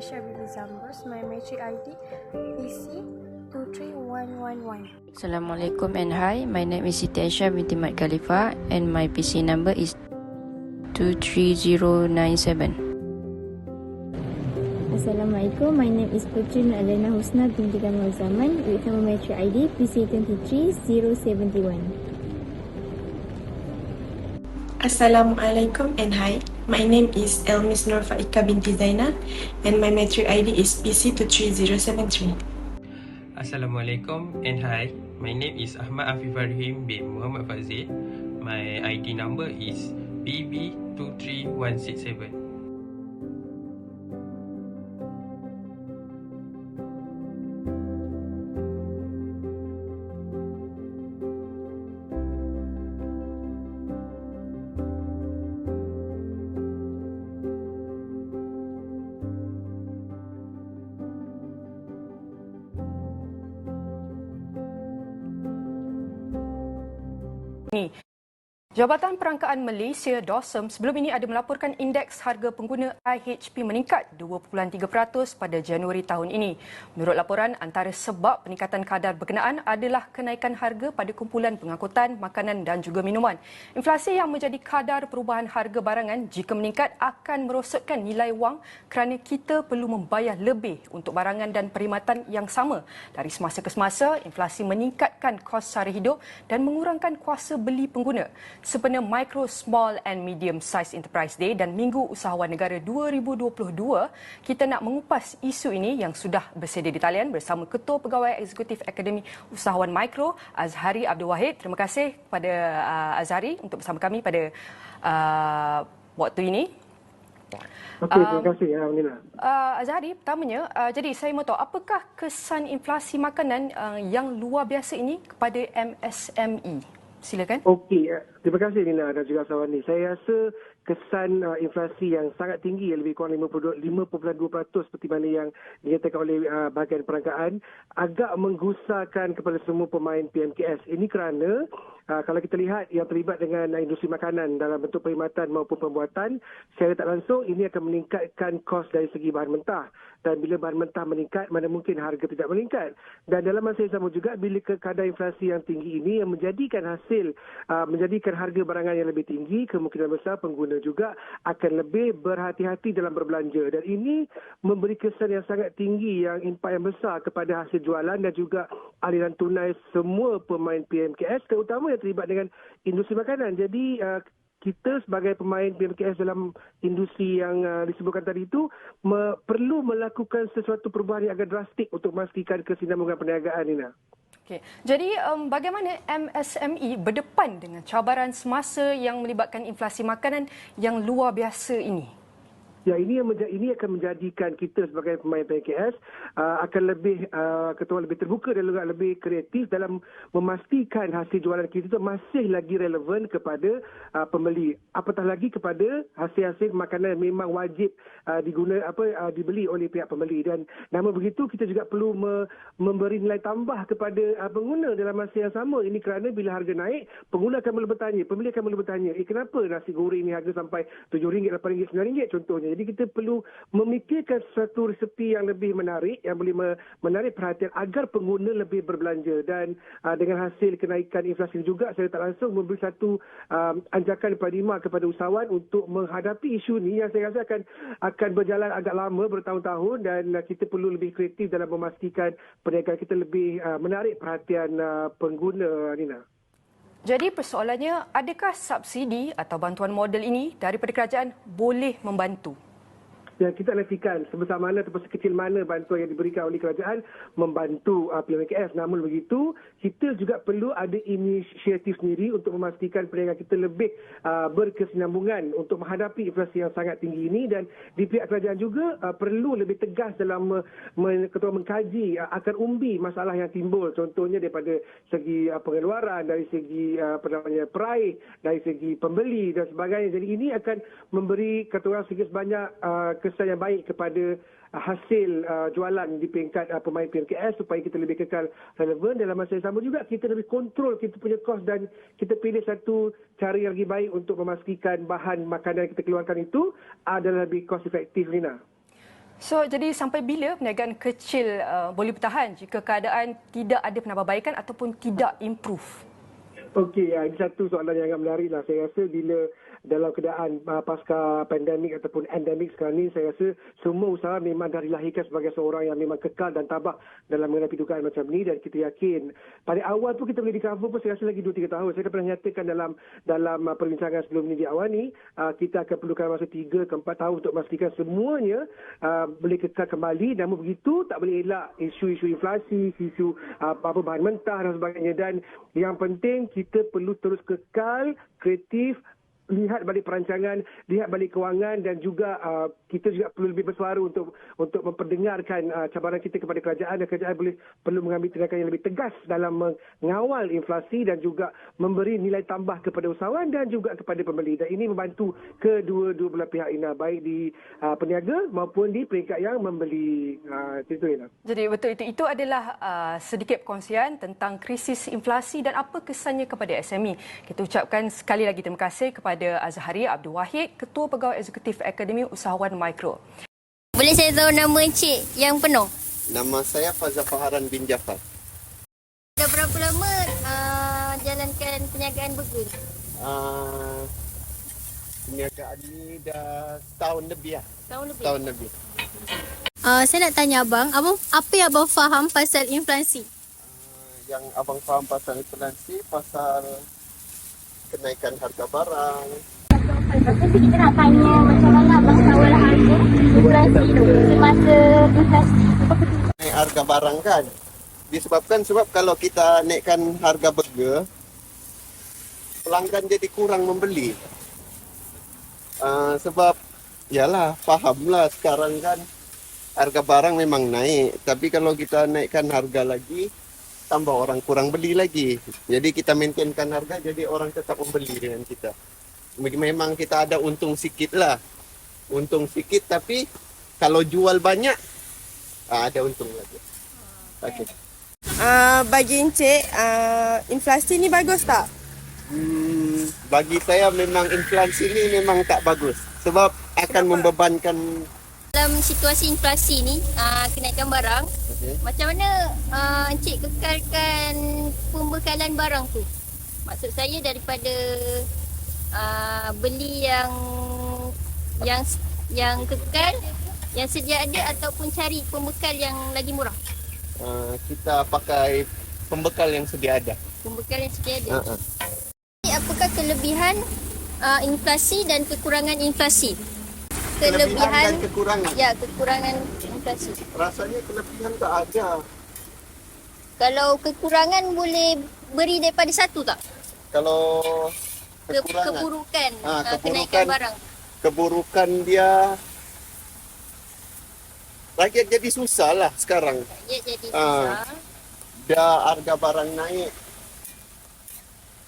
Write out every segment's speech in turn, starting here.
Tesha Bibi Zambros. My metric ID PC 23111. Assalamualaikum and hi. My name is Siti Aisyah binti Mat Khalifa and my PC number is 23097. Assalamualaikum. My name is Putri Nur Alena Husna binti Gamal Zaman with my metric ID PC23071. Assalamualaikum and hi. My name is Elmis Nur Faika binti Zainal and my metric ID is PC23073. Assalamualaikum and hi. My name is Ahmad Afifah Rahim bin Muhammad Fazil. My ID number is BB23167. Jabatan Perangkaan Malaysia (DOSM) sebelum ini ada melaporkan indeks harga pengguna IHP meningkat 2.3% pada Januari tahun ini. Menurut laporan, antara sebab peningkatan kadar berkenaan adalah kenaikan harga pada kumpulan pengangkutan, makanan dan juga minuman. Inflasi yang menjadi kadar perubahan harga barangan jika meningkat akan merosotkan nilai wang kerana kita perlu membayar lebih untuk barangan dan perkhidmatan yang sama. Dari semasa ke semasa, inflasi meningkatkan kos sara hidup dan mengurangkan kuasa beli pengguna. Sempena Micro, Small and Medium Size Enterprise Day dan Minggu Usahawan Negara 2022, kita nak mengupas isu ini yang sudah bersedia di talian bersama Ketua Pegawai Eksekutif Akademi Usahawan Mikro, Azhari Abdul Wahid. Terima kasih kepada Azhari untuk bersama kami pada waktu ini. Okey, terima kasih Alhamdulillah. Azhari, pertamanya, jadi saya mahu tahu apakah kesan inflasi makanan yang luar biasa ini kepada MSME? Silakan. Okey, terima kasih Nina dan juga Sawani. Saya rasa kesan inflasi yang sangat tinggi, lebih kurang 5.2% seperti mana yang dinyatakan oleh bahagian perangkaan, agak menggusarkan kepada semua pemain PMKS. Ini kerana kalau kita lihat yang terlibat dengan industri makanan dalam bentuk perkhidmatan maupun pembuatan, secara tak langsung ini akan meningkatkan kos dari segi bahan mentah. Dan bila bahan mentah meningkat, mana mungkin harga tidak meningkat. Dan dalam masa yang sama juga, bila kadar inflasi yang tinggi ini yang menjadikan menjadikan harga barangan yang lebih tinggi, kemungkinan besar pengguna juga akan lebih berhati-hati dalam berbelanja. Dan ini memberi kesan yang sangat tinggi, yang impak yang besar kepada hasil jualan dan juga aliran tunai semua pemain PMKS, terutama yang terlibat dengan industri makanan. Jadi kita sebagai pemain PMKS dalam industri yang disebutkan tadi itu perlu melakukan sesuatu perubahan yang agak drastik untuk memastikan kesinambungan perniagaan, Nina. Okay. Jadi bagaimana MSME berdepan dengan cabaran semasa yang melibatkan inflasi makanan yang luar biasa ini? Ya, ini akan menjadikan kita sebagai pemain PMKS akan lebih terbuka dan juga lebih kreatif dalam memastikan hasil jualan kita itu masih lagi relevan kepada pembeli. Apatah lagi kepada hasil-hasil makanan yang memang wajib dibeli oleh pihak pembeli. Dan namun begitu, kita juga perlu memberi nilai tambah kepada pengguna dalam masa yang sama. Ini kerana bila harga naik, pengguna akan mula bertanya, pembeli akan mula bertanya, kenapa nasi goreng ni harga sampai RM7, RM8, RM9 contohnya. Jadi kita perlu memikirkan satu resepi yang lebih menarik, yang boleh menarik perhatian agar pengguna lebih berbelanja. Dan dengan hasil kenaikan inflasi juga, saya tak langsung memberi satu anjakan kepada usahawan untuk menghadapi isu ini yang saya rasa akan berjalan agak lama, bertahun-tahun, dan kita perlu lebih kreatif dalam memastikan perniagaan kita lebih menarik perhatian pengguna, Nina. Jadi persoalannya, adakah subsidi atau bantuan modal ini daripada kerajaan boleh membantu? Dan kita nantikan sebesar mana atau sekecil mana bantuan yang diberikan oleh kerajaan membantu PMKS. Namun begitu, kita juga perlu ada inisiatif sendiri untuk memastikan perniagaan kita lebih berkesinambungan untuk menghadapi inflasi yang sangat tinggi ini. Dan di pihak kerajaan juga perlu lebih tegas dalam mengkaji akar umbi masalah yang timbul. Contohnya daripada segi pengeluaran, dari segi peraih, dari segi pembeli dan sebagainya. Jadi ini akan memberi sedikit sebanyak kesan yang baik kepada hasil jualan di peringkat pemain PMKS supaya kita lebih kekal relevan. Dalam masa yang sama juga kita lebih kontrol kita punya kos dan kita pilih satu cara yang lebih baik untuk memastikan bahan makanan yang kita keluarkan itu adalah lebih kos efektif, Lina. So, jadi sampai bila perniagaan kecil boleh bertahan jika keadaan tidak ada penambahbaikan ataupun tidak improve? Okey, ini satu soalan yang agak menarik lah. Saya rasa bila dalam keadaan pasca pandemik ataupun endemik sekarang ni, saya rasa semua usaha memang dah dilahirkan sebagai seorang yang memang kekal dan tabah dalam menghadapi dugaan macam ni, dan kita yakin pada awal tu kita boleh di-cover pun saya rasa lagi 2-3 tahun. Saya dah pernah nyatakan dalam perbincangan sebelum ni di awal ni, kita akan perlukan masa 3 ke 4 tahun untuk memastikan semuanya boleh kekal kembali. Namun begitu tak boleh elak isu-isu inflasi, isu bahan mentah dan sebagainya, dan yang penting kita perlu terus kekal kreatif, lihat balik perancangan, lihat balik kewangan, dan juga kita juga perlu lebih bersuara untuk memperdengarkan cabaran kita kepada kerajaan, dan kerajaan perlu mengambil tindakan yang lebih tegas dalam mengawal inflasi dan juga memberi nilai tambah kepada usahawan dan juga kepada pembeli. Dan ini membantu kedua-dua belah pihak, Ina, baik di peniaga maupun di peringkat yang membeli. Itu, Ina. Jadi betul itu adalah sedikit perkongsian tentang krisis inflasi dan apa kesannya kepada SME. Kita ucapkan sekali lagi terima kasih kepada Azhari Abdul Wahid, Ketua Pegawai Eksekutif Akademi Usahawan Mikro. Boleh saya tahu nama Encik yang penuh? Nama saya Fazal Faharan bin Jafar. Dah berapa lama jalankan perniagaan burger? Perniagaan ni dah setahun lebih lah. Tahun lebih. Saya nak tanya abang apa yang abang faham pasal inflasi? Yang abang faham pasal inflasi, pasal kenaikan harga barang. Tapi kita nak tanya macam mana abang kawal harga inflasi tu semasa inflasi. Naik harga barang kan, sebab kalau kita naikkan harga burger, pelanggan jadi kurang membeli. Sebab yalah, fahamlah sekarang kan harga barang memang naik, tapi kalau kita naikkan harga lagi, tambah orang kurang beli lagi. Jadi kita maintainkan harga, jadi orang tetap membeli dengan kita. Memang kita ada untung sikit lah. Untung sikit, tapi kalau jual banyak, ada untung lagi. Okay. Bagi Encik, inflasi ni bagus tak? Bagi saya memang inflasi ni memang tak bagus. Sebab akan membebankan. Dalam situasi inflasi ni, kenaikan barang, macam mana Encik kekalkan pembekalan barang tu? Maksud saya daripada beli yang kekal, yang sedia ada, ataupun cari pembekal yang lagi murah? Kita pakai pembekal yang sedia ada. Pembekal yang sedia ada. Apakah kelebihan inflasi dan kekurangan inflasi? Kelebihan dan kekurangan? Ya, kekurangan inflasi. Rasanya kelebihan tak ada. Kalau kekurangan boleh beri daripada satu tak? Kalau keburukan, kenaikan barang. Keburukan dia, rakyat jadi susah lah sekarang. Rakyat jadi susah. Dah harga barang naik,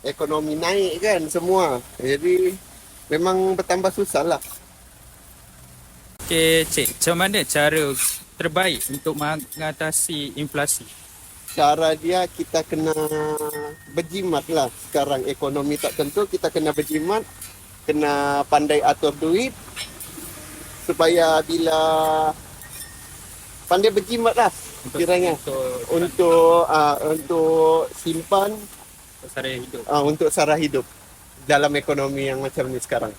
ekonomi naik kan semua. Jadi memang bertambah susah lah. Okey, Cik, macam mana cara terbaik untuk mengatasi inflasi? Cara dia, kita kena berjimat lah. Sekarang ekonomi tak tentu, kita kena berjimat, kena pandai atur duit, supaya bila pandai berjimat lah kiranya untuk simpan, sara hidup. Untuk sara hidup dalam ekonomi yang macam ni sekarang.